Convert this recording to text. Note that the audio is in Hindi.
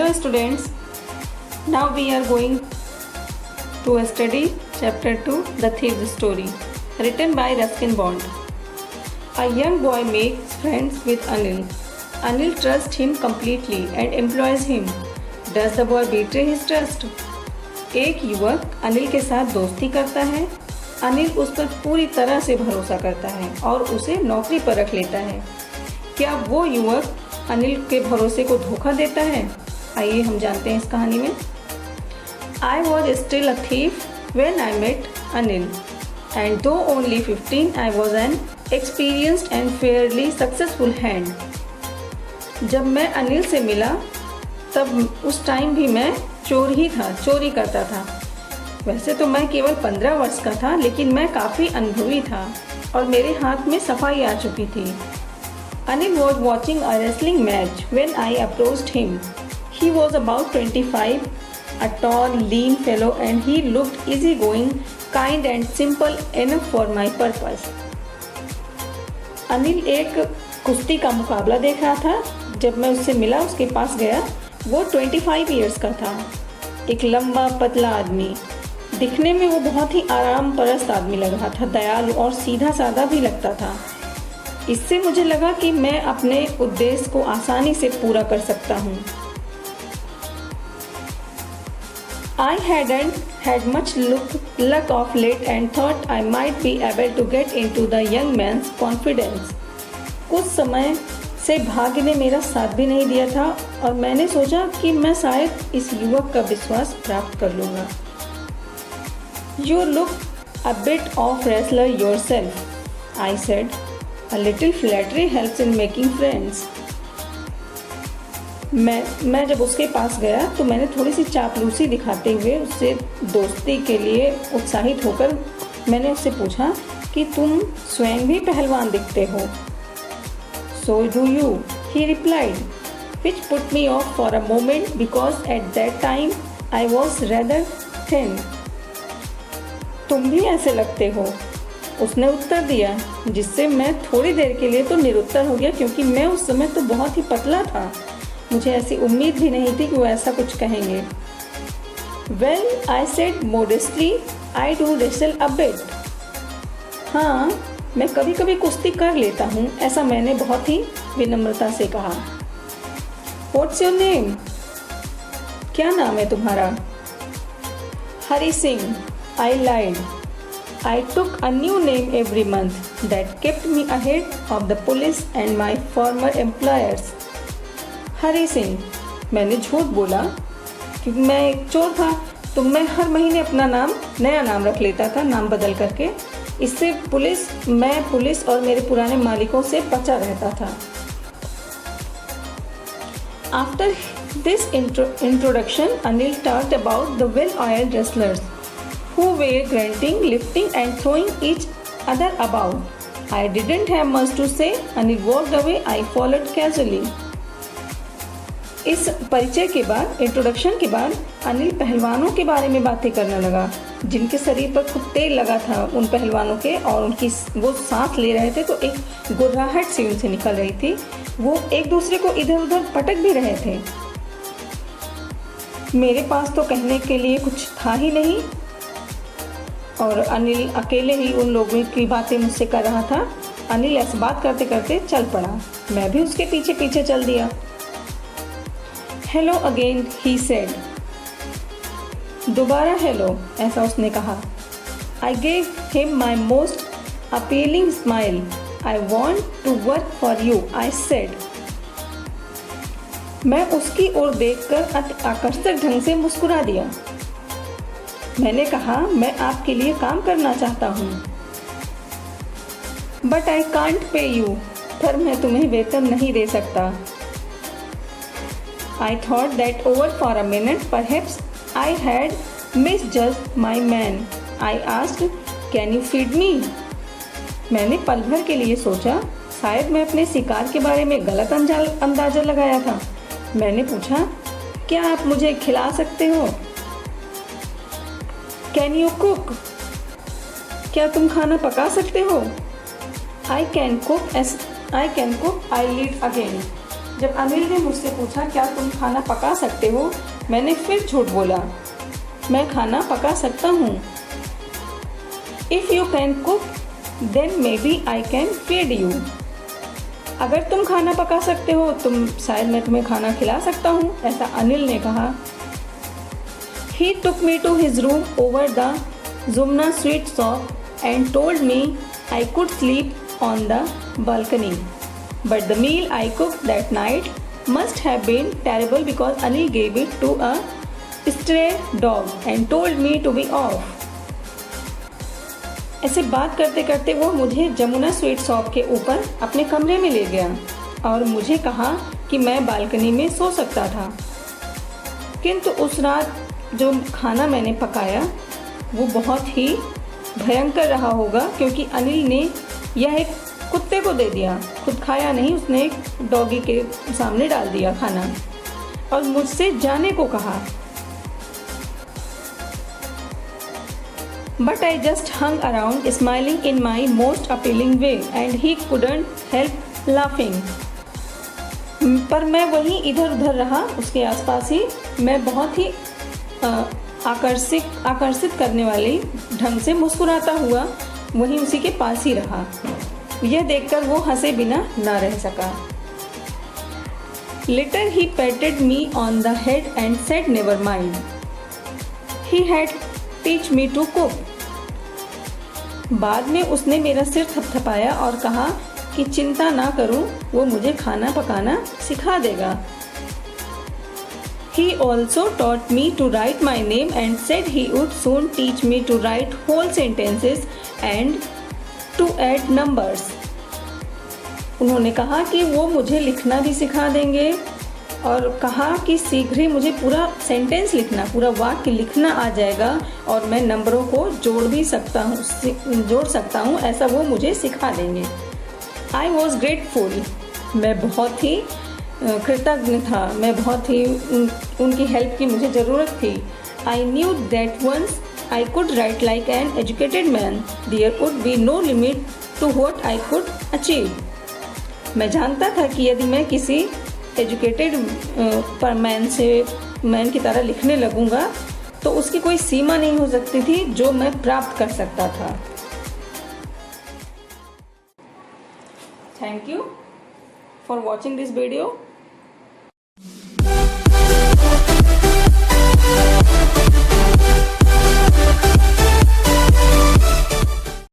Hello students, now we are going to study chapter 2, The Thief's Story, written by Ruskin Bond. A young boy makes friends with Anil. Anil trusts him completely and employs him. Does the boy betray his trust? एक युवक अनिल के साथ दोस्ती करता है। अनिल उस पर पूरी तरह से भरोसा करता है और उसे नौकरी पर रख लेता है। क्या वो युवक अनिल के भरोसे को धोखा देता है? आइए हम जानते हैं इस कहानी में। I was still a thief when I met Anil, and though only 15, I was an experienced and fairly successful hand. जब मैं अनिल से मिला तब उस टाइम भी मैं चोरी करता था। वैसे तो मैं केवल 15 वर्ष का था, लेकिन मैं काफ़ी अनुभवी था और मेरे हाथ में सफाई आ चुकी थी। Anil was watching a wrestling match when I approached him. He was about 25, a tall, lean fellow, and he looked easygoing, kind and simple enough for my purpose. Anil एक कुश्ती का मुकाबला देख रहा था। जब मैं उससे मिला, उसके पास गया, वो 25 इयर्स का था। एक लंबा पतला आदमी, दिखने में वो बहुत ही आराम परस्त आदमी लग रहा था, दयालु और सीधा साधा भी लगता था। इससे मुझे लगा कि मैं अपने उद्देश्य को आसानी से पूरा कर सकता हूँ। I hadn't had much luck of late and thought I might be able to get into the young man's confidence. कुछ समय से भाग्य ने मेरा साथ भी नहीं दिया था और मैंने सोचा कि मैं शायद इस युवक का विश्वास प्राप्त कर लूँगा। You look a bit of wrestler yourself, I said. A little flattery helps in making friends. मैं जब उसके पास गया तो मैंने थोड़ी सी चापलूसी दिखाते हुए उससे दोस्ती के लिए उत्साहित होकर मैंने उससे पूछा कि तुम स्वयं भी पहलवान दिखते हो। So do you, he replied, which put me off for a moment because at that time I was rather thin. तुम भी ऐसे लगते हो, उसने उत्तर दिया, जिससे मैं थोड़ी देर के लिए तो निरुत्तर हो गया क्योंकि मैं उस समय तो बहुत ही पतला था। मुझे ऐसी उम्मीद भी नहीं थी कि वो ऐसा कुछ कहेंगे। Well, I said modestly, I do wrestle a bit. हाँ, मैं कभी कभी कुश्ती कर लेता हूँ, ऐसा मैंने बहुत ही विनम्रता से कहा। What's your name? क्या नाम है तुम्हारा? Hari Singh, I lied. I took a new name every month that kept me ahead of the police and my former employers. Hari Singh, मैंने झूठ बोला क्योंकि मैं एक चोर था, तो मैं हर महीने अपना नया नाम रख लेता था, नाम बदल करके। इससे मैं पुलिस और मेरे पुराने मालिकों से बचा रहता था। After this introduction, Anil talked about the well-oiled wrestlers who were grunting, lifting and throwing each other about. I didn't have much to say. Anil walked away. I followed casually. इस परिचय के बाद, इंट्रोडक्शन के बाद, अनिल पहलवानों के बारे में बातें करने लगा, जिनके शरीर पर खूब तेल लगा था उन पहलवानों के, और उनकी वो सांस ले रहे थे तो एक गुर्राहट सी उनसे निकल रही थी। वो एक दूसरे को इधर उधर पटक भी रहे थे। मेरे पास तो कहने के लिए कुछ था ही नहीं और अनिल अकेले ही उन लोगों की बातें मुझसे कर रहा था। अनिल ऐसे बात करते करते चल पड़ा, मैं भी उसके पीछे पीछे चल दिया। Hello again, he said. दोबारा हेलो, ऐसा उसने कहा। I gave him my most appealing smile. I want to work for you, I said. मैं उसकी ओर देखकर अति आकर्षक ढंग से मुस्कुरा दिया। मैंने कहा, मैं आपके लिए काम करना चाहता हूँ। But I can't pay you, पर मैं तुम्हें वेतन नहीं दे सकता। I thought that over for a minute perhaps I had misjudged my man. I asked, can you feed me? मैंने पल भर के लिए सोचा, शायद मैं अपने शिकार के बारे में गलत अंदाजा लगाया था। मैंने पूछा, क्या आप मुझे खिला सकते हो? Can you cook? क्या तुम खाना पका सकते हो? I can cook, I lead again. जब अनिल ने मुझसे पूछा क्या तुम खाना पका सकते हो, मैंने फिर झूठ बोला, मैं खाना पका सकता हूँ। If you can cook then maybe I can feed you. अगर तुम खाना पका सकते हो तुम शायद मैं तुम्हें खाना खिला सकता हूँ, ऐसा अनिल ने कहा। He took me to his room over the Zumna sweet shop and told me I could sleep on the balcony. But the meal I cooked that night must have been terrible because Anil gave it to a stray dog and told me to be off. ऐसे बात करते करते वो मुझे जमुना स्वीट शॉप के ऊपर अपने कमरे में ले गया और मुझे कहा कि मैं बालकनी में सो सकता था। किंतु उस रात जो खाना मैंने पकाया वो बहुत ही भयंकर रहा होगा, क्योंकि अनिल ने यह एक कुत्ते को दे दिया, खुद खाया नहीं, उसने एक डॉगी के सामने डाल दिया खाना और मुझसे जाने को कहा। But I just hung around smiling in my most appealing way and he couldn't help laughing. पर मैं वहीं इधर उधर रहा, उसके आसपास ही, मैं बहुत ही आकर्षित करने वाली ढंग से मुस्कुराता हुआ वहीं उसी के पास ही रहा। यह देखकर वो हंसे बिना ना रह सका। Later he patted me on the head and said never mind. He had teach me to cook. बाद में उसने मेरा सिर थपथपाया और कहा कि चिंता ना करूं, वो मुझे खाना पकाना सिखा देगा। He also taught me to write my name and said he would soon teach me to write whole sentences and to add numbers. उन्होंने कहा कि वो मुझे लिखना भी सिखा देंगे और कहा कि शीघ्र ही मुझे पूरा सेंटेंस लिखना, पूरा वाक्य लिखना आ जाएगा और मैं नंबरों को जोड़ सकता हूँ, ऐसा वो मुझे सिखा देंगे। I was grateful. मैं बहुत ही कृतज्ञ था, मैं बहुत ही उनकी हेल्प की मुझे ज़रूरत थी। I knew that once I could write like an educated man, there would be no limit to what I could achieve. मैं जानता था कि यदि मैं किसी एजुकेटेड मैन की तरह लिखने लगूंगा तो उसकी कोई सीमा नहीं हो सकती थी जो मैं प्राप्त कर सकता था। Thank you for watching this video.